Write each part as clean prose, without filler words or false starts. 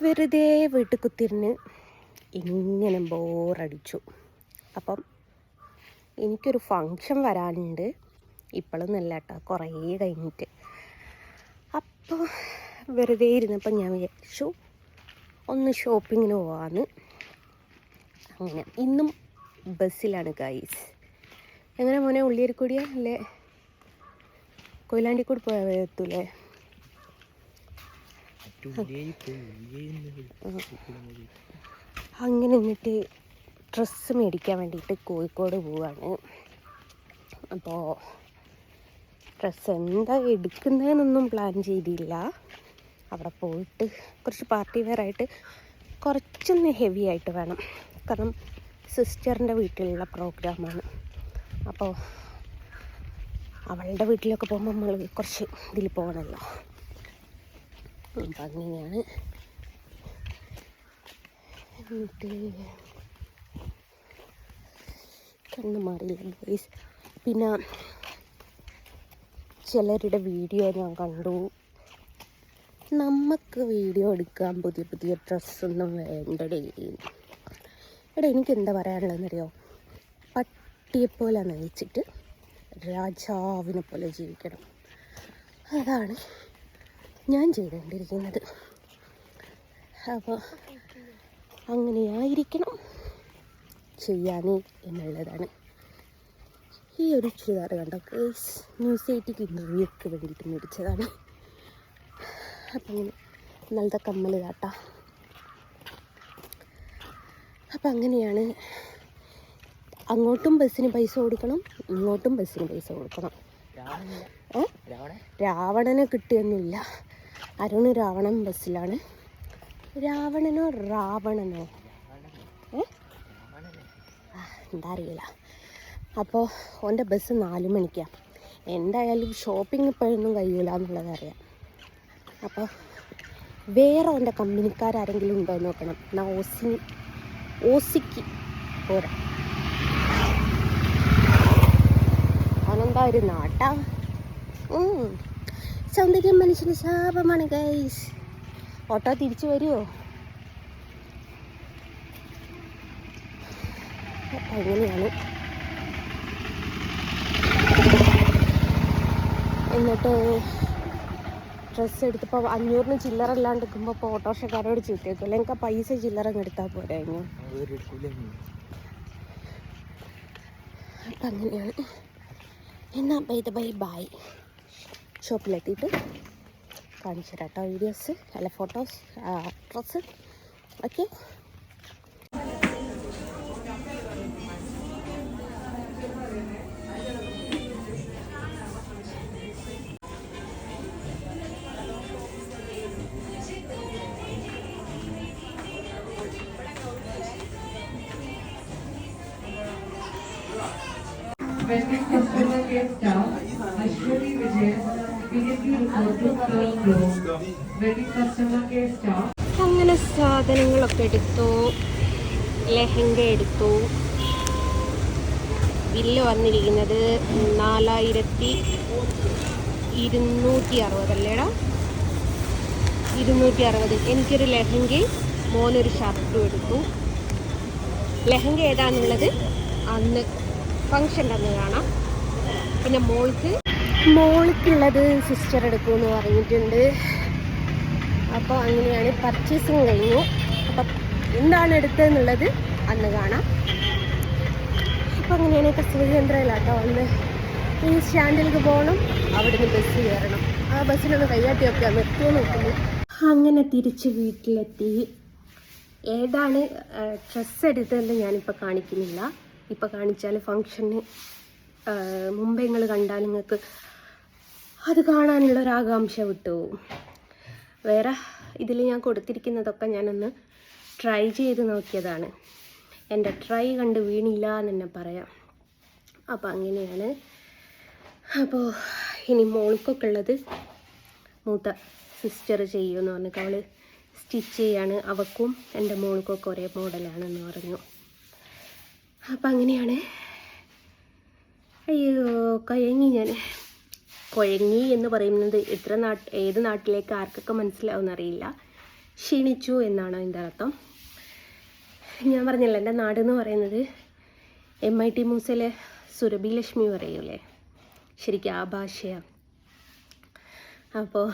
വെറുതെ വീട്ടിൽ കുത്തിരുന്ന് ഇങ്ങനെ ബോറടിച്ചു. അപ്പം എനിക്കൊരു ഫങ്ഷൻ വരാനുണ്ട്. ഇപ്പോഴൊന്നുമല്ല കേട്ടോ, കുറേ കഴിഞ്ഞിട്ട്. അപ്പോൾ വെറുതെ ഇരുന്നപ്പോൾ ഞാൻ വിചാരിച്ചു ഒന്ന് ഷോപ്പിങ്ങിന് പോകാമെന്ന്. അങ്ങനെ ഇന്നും ബസ്സിലാണ് ഗൈസ്. എങ്ങനെ മോനെ, ഉള്ളിയരിക്കൂടിയാ അല്ലേ കൊയിലാണ്ടിക്കൂടി പോയാൽ എത്തൂലേ? അങ്ങനെ എന്നിട്ട് ഡ്രസ്സ് മേടിക്കാൻ വേണ്ടിയിട്ട് കോഴിക്കോട് പോവാണ്. അപ്പോൾ ഡ്രസ്സ് എന്താ എടുക്കുന്നതെന്നൊന്നും പ്ലാൻ ചെയ്തില്ല. അവിടെ പോയിട്ട് കുറച്ച് പാർട്ടി വെയർ ആയിട്ട് കുറച്ചൊന്ന് ഹെവി ആയിട്ട് വേണം. കാരണം സിസ്റ്ററിൻ്റെ വീട്ടിലുള്ള പ്രോഗ്രാമാണ്. അപ്പോൾ അവളുടെ വീട്ടിലൊക്കെ പോകുമ്പോൾ നമ്മൾ കുറച്ച് ഇതിൽ പോകണമല്ലോ. അപ്പം അങ്ങനെയാണ്. എന്നിട്ട് കണ്ണു മാറിയില്ല ഗൈസ്. പിന്നെ ചിലരുടെ വീഡിയോ ഞാൻ കണ്ടു. നമുക്ക് വീഡിയോ എടുക്കാൻ പുതിയ പുതിയ ഡ്രസ്സൊന്നും വേണ്ടടേ. എടാ, എനിക്ക് എന്താ പറയാനുള്ളതെന്നറിയോ? പട്ടിയെപ്പോലെ നയിച്ചിട്ട് രാജാവിനെ പോലെ ജീവിക്കണം. അതാണ് ഞാൻ ചെയ്തുകൊണ്ടിരിക്കുന്നത്. അപ്പോൾ അങ്ങനെയായിരിക്കണം ചെയ്യാൻ എന്നുള്ളതാണ്. ഈ ഒരു ചുരിദാർ കണ്ടോ കേസ്, ന്യൂസ് 8 ഇന്റർവ്യൂക്ക് വേണ്ടിയിട്ട് മേടിച്ചതാണ്. അപ്പം അങ്ങനെ ഇന്നലത്തെ കമ്മൽ കാട്ടാ. അപ്പം അങ്ങനെയാണ്. അങ്ങോട്ടും ബസ്സിന് പൈസ കൊടുക്കണം, ഇങ്ങോട്ടും ബസ്സിന് പൈസ കൊടുക്കണം. രാവണനെ കിട്ടിയൊന്നുമില്ല. അരുണ് രാവണൻ ബസ്സിലാണ്. രാവണനോ രാവണനോ എന്താ അറിയില്ല. അപ്പോൾ ഓൻ്റെ ബസ് 4 മണിക്കാണ്. എന്തായാലും ഷോപ്പിംഗ് ഇപ്പോഴൊന്നും കഴിയില്ല എന്നുള്ളതറിയാം. അപ്പോൾ വേറെ ഓൻ്റെ കമ്പനിക്കാരെങ്കിലും ഉണ്ടോ എന്ന് നോക്കണം. എന്നാൽ ഓസിക്ക് പോരാ. അവനെന്താ ഒരു നാട്ടാ. സൗന്ദര്യം മനുഷ്യന് ശാപമാണ് ഗൈസ്. ഓട്ടോ തിരിച്ചു വരുമോ? അങ്ങനെയാണ്. എന്നിട്ട് ഡ്രസ്സ് എടുത്തപ്പോൾ 500 ചില്ലറ അല്ലാണ്ട് എടുക്കുമ്പോൾ ഇപ്പോൾ ഓട്ടോറിക്ഷക്കാരോട് ചീത്തേക്കും. അല്ലെങ്കിൽ ആ പൈസ ചില്ലറ എടുത്താൽ പോരായിരുന്നു. അപ്പം അങ്ങനെയാണ്. എന്നാൽ ബൈ ഷോപ്പിലെത്തിയിട്ട് കാണിച്ചു തരാം കേട്ടോ. വീഡിയോസ് അല്ല photos, dress. Okay. Wedding customer care staff, Ashwini Vijay, immediately report to third floor. Wedding customer care staff. അങ്ങനെ സാധനങ്ങളൊക്കെ എടുത്തു. ലെഹങ്ക എടുത്തു. ബില്ല് വന്നിരിക്കുന്നത് 4260 അല്ലേടാ, 260. എനിക്കൊരു ലെഹങ്കയും മോനൊരു ഷർട്ടും എടുത്തു. ലെഹങ്ക ഏതാണെന്നുള്ളത് അന്ന് ഫങ്ഷൻ്റെ അന്ന് കാണാം. പിന്നെ മോൾക്കുള്ളത് സിസ്റ്റർ എടുക്കുമെന്ന് പറഞ്ഞിട്ടുണ്ട്. അപ്പോൾ അങ്ങനെയാണ് പർച്ചേസിങ് കഴിഞ്ഞു. അപ്പം എന്താണ് എടുത്തതെന്നുള്ളത് അന്ന് കാണാം. അപ്പം അങ്ങനെയാണ് കസ്തൂരി കേന്ദ്രയിലാട്ടോ വന്ന് ഈ സ്റ്റാൻഡിലേക്ക് പോകണം. അവിടുന്ന് ബസ് കയറണം. ആ ബസ്സിനൊന്ന് കയ്യാട്ടിയൊക്കെ നിർത്തുമോ നോക്കുന്നു. അങ്ങനെ തിരിച്ച് വീട്ടിലെത്തി. ഏതാണ് ഡ്രസ്സ് എടുത്തതെന്ന് ഞാനിപ്പോൾ കാണിക്കുന്നില്ല. ഇപ്പോൾ കാണിച്ചാൽ ഫങ്ഷന് മുമ്പേ നിങ്ങൾ കണ്ടാൽ നിങ്ങൾക്ക് അത് കാണാനുള്ളൊരാകാംക്ഷ വിട്ടു. വേറെ ഇതിൽ ഞാൻ കൊടുത്തിരിക്കുന്നതൊക്കെ ഞാനൊന്ന് ട്രൈ ചെയ്ത് നോക്കിയതാണ്. എൻ്റെ ട്രൈ കണ്ട് വീണില്ല എന്ന് തന്നെ പറയാം. അപ്പോൾ അങ്ങനെയാണ്. അപ്പോൾ ഇനി മോൾക്കൊക്കെ ഉള്ളത് മൂത്ത സിസ്റ്റർ ചെയ്യുമെന്ന് പറഞ്ഞിട്ട് അവൾ സ്റ്റിച്ച് ചെയ്യാണ്. അവൾക്കും എൻ്റെ മോൾക്കൊക്കെ ഒരേ മോഡലാണെന്ന് പറഞ്ഞു. അപ്പം അങ്ങനെയാണ്. അയ്യോ കുഴങ്ങി എന്ന് പറയുന്നത് ഏത് നാട്ടിലേക്ക് ആർക്കൊക്കെ മനസ്സിലാവുമെന്നറിയില്ല. ക്ഷീണിച്ചു എന്നാണ് അതിൻ്റെ അർത്ഥം. ഞാൻ പറഞ്ഞല്ലോ എൻ്റെ നാടെന്ന് പറയുന്നത് MIT മൂസയിലെ സുരഭി ലക്ഷ്മി പറയൂലേ, ശരിക്കും ആ ഭാഷയാണ്. അപ്പോൾ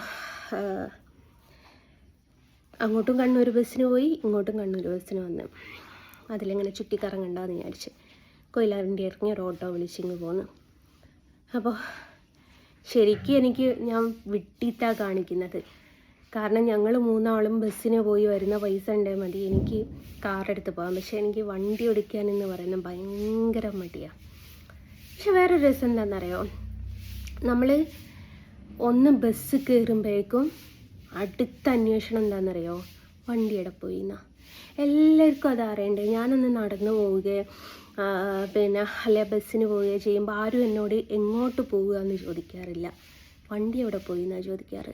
അങ്ങോട്ടും കണ്ണൂർ ബസ്സിന് പോയി, ഇങ്ങോട്ടും കണ്ണൂർ ബസ്സിന് വന്ന് അതിലിങ്ങനെ ചുറ്റിക്കറങ്ങണ്ടെന്ന് വിചാരിച്ച് കൊയിലാറിൻ്റെ ഇറങ്ങി ഒരു ഓട്ടോ വിളിച്ചിങ്ങ് പോന്നു. അപ്പോൾ ശരിക്കും എനിക്ക് ഞാൻ വിട്ടിട്ടാ കാണിക്കുന്നത്. കാരണം ഞങ്ങൾ 3 ആളും ബസ്സിന് പോയി വരുന്ന പൈസ ഉണ്ടെങ്കിൽ മതി എനിക്ക് കാറെടുത്ത് പോകാം. പക്ഷേ എനിക്ക് വണ്ടി ഓടിക്കാനെന്ന് പറയുന്നത് ഭയങ്കര മടിയാണ്. പക്ഷെ വേറൊരു രസം എന്താണെന്നറിയോ, നമ്മൾ ഒന്ന് ബസ് കയറുമ്പോഴേക്കും അടുത്ത അന്വേഷണം എന്താണെന്നറിയോ, വണ്ടി എവിടെ പോയി എന്നാ. എല്ലാവർക്കും അത് അറിയണ്ടേ. ഞാനൊന്ന് നടന്നു പോവുകയോ പിന്നെ അല്ലെ ബസ്സിന് പോവുകയോ ചെയ്യുമ്പോൾ ആരും എന്നോട് എങ്ങോട്ട് പോവുക എന്ന് ചോദിക്കാറില്ല, വണ്ടി എവിടെ പോയി എന്നാണ് ചോദിക്കാറ്.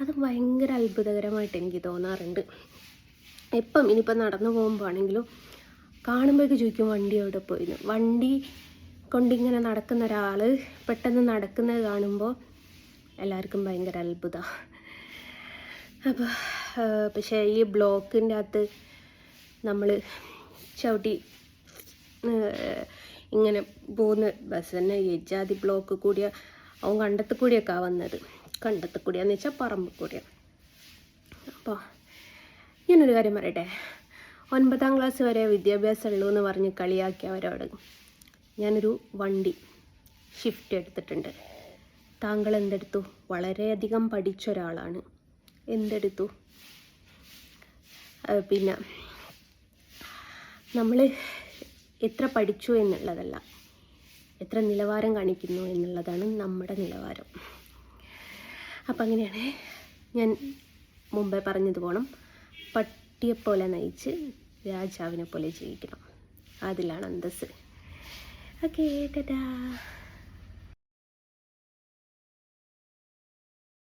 അത് ഭയങ്കര അത്ഭുതകരമായിട്ട് എനിക്ക് തോന്നാറുണ്ട്. എപ്പം ഇനിയിപ്പോൾ നടന്നു പോകുമ്പോൾ ആണെങ്കിലും കാണുമ്പോഴേക്ക് ചോദിക്കും വണ്ടി എവിടെ പോയിന്ന്. വണ്ടി കൊണ്ടിങ്ങനെ നടക്കുന്ന ഒരാൾ പെട്ടെന്ന് നടക്കുന്നത് കാണുമ്പോൾ എല്ലാവർക്കും ഭയങ്കര അത്ഭുതമാണ്. അപ്പോൾ പക്ഷേ ഈ ബ്ലോക്കിൻ്റെ അകത്ത് നമ്മൾ ചവിട്ടി ഇങ്ങനെ പോകുന്ന ബസ് തന്നെ ജാതി ബ്ലോക്ക് കൂടിയ അവൻ കണ്ടത്തിൽ കൂടിയൊക്കെ വന്നത്. കണ്ടത്തിൽ കൂടിയാന്ന് വെച്ചാൽ പറമ്പ് കൂടിയാണ്. അപ്പോൾ ഞാനൊരു കാര്യം പറയട്ടെ, 9ാം ക്ലാസ് വരെ വിദ്യാഭ്യാസം ഉള്ളൂ എന്ന് പറഞ്ഞ് കളിയാക്കിയവരോട് ഞാനൊരു വണ്ടി ഷിഫ്റ്റ് എടുത്തിട്ടുണ്ട്. താങ്കൾ എന്തെടുത്തു? വളരെയധികം പഠിച്ച ഒരാളാണ്, എന്തെടുത്തു? പിന്നെ നമ്മൾ എത്ര പഠിച്ചു എന്നുള്ളതല്ല, എത്ര നിലവാരം കാണിക്കുന്നു എന്നുള്ളതാണ് നമ്മുടെ നിലവാരം. അപ്പം അങ്ങനെയാണ് ഞാൻ മുമ്പേ പറഞ്ഞതുപോലെ പട്ടിയെപ്പോലെ നയിച്ച് രാജാവിനെ പോലെ ജീവിക്കണം. അതിലാണ് അന്തസ്സ്. ഓക്കേ, ടാറ്റാ.